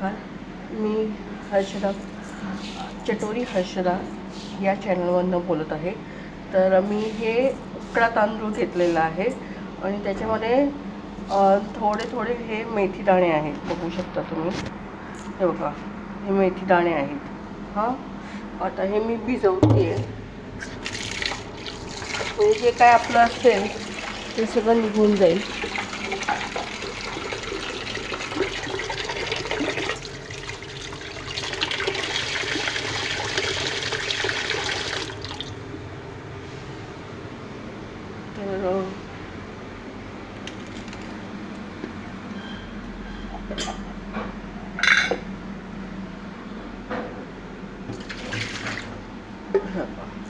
नमस्कार, मी हर्षदा चटोरी हर्षदा या चॅनलवरनं बोलत आहे. तर मी हे उकडा तांदूळ घेतलेला आहे आणि त्याच्यामध्ये थोडे थोडे हे मेथी दाणे आहेत, बघू शकता तुम्ही. हे बघा, हे मेथी दाणे आहेत. आता हे मी भिजवते आहे, म्हणजे जे काय आपलं असेल ते सगळं निघून जाईल.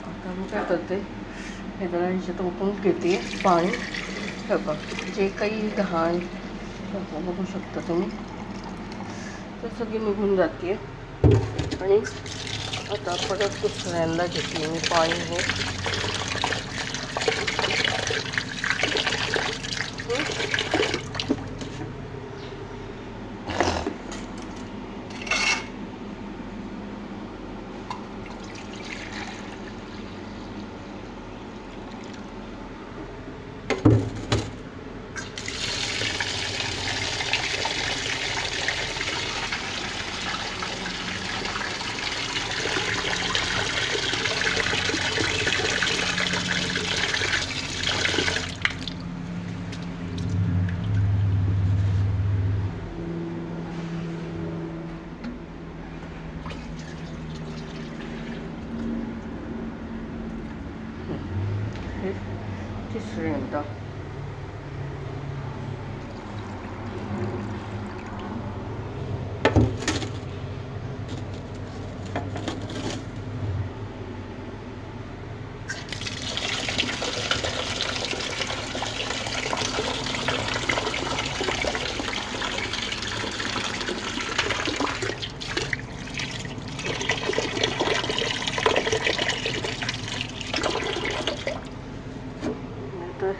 आता मी काय करते, हे जरा ह्याच्यात ओतून घेते पाणी. हे बघा, जे काही घाण बघू शकता तुम्ही ते सगळी निघून जाते. आणि आता परत दुसऱ्यांदा घेते मी पाणी. हे तिसऱ्यांदा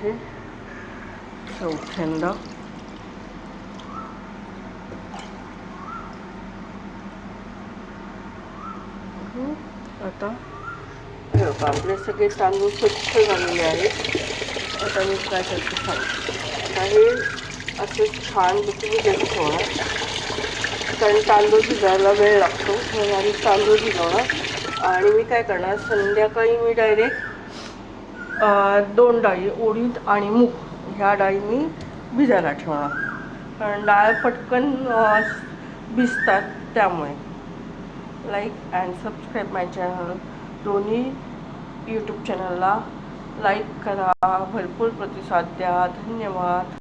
हे चौथ्यांदा. आता हे बघा, आपले सगळे तांदूळ स्वच्छ झालेले आहेत. आता मी काय करते सांगते. आता हे असं छान तुम्ही घेऊन ठेवणार, कारण तांदूळ भिजायला वेळ लागतो. आणि तांदूळ भिजवणार आणि मी काय करणार, संध्याकाळी मी डायरेक्ट 2 डाळी, उडीद आणि मूग, ह्या डाळी मी भिजायला ठेवणार, कारण डाळ पटकन भिजतात. त्यामुळे like and subscribe my channel. दोन्ही यूट्यूब चॅनलला लाईक करा, भरपूर प्रतिसाद द्या. धन्यवाद.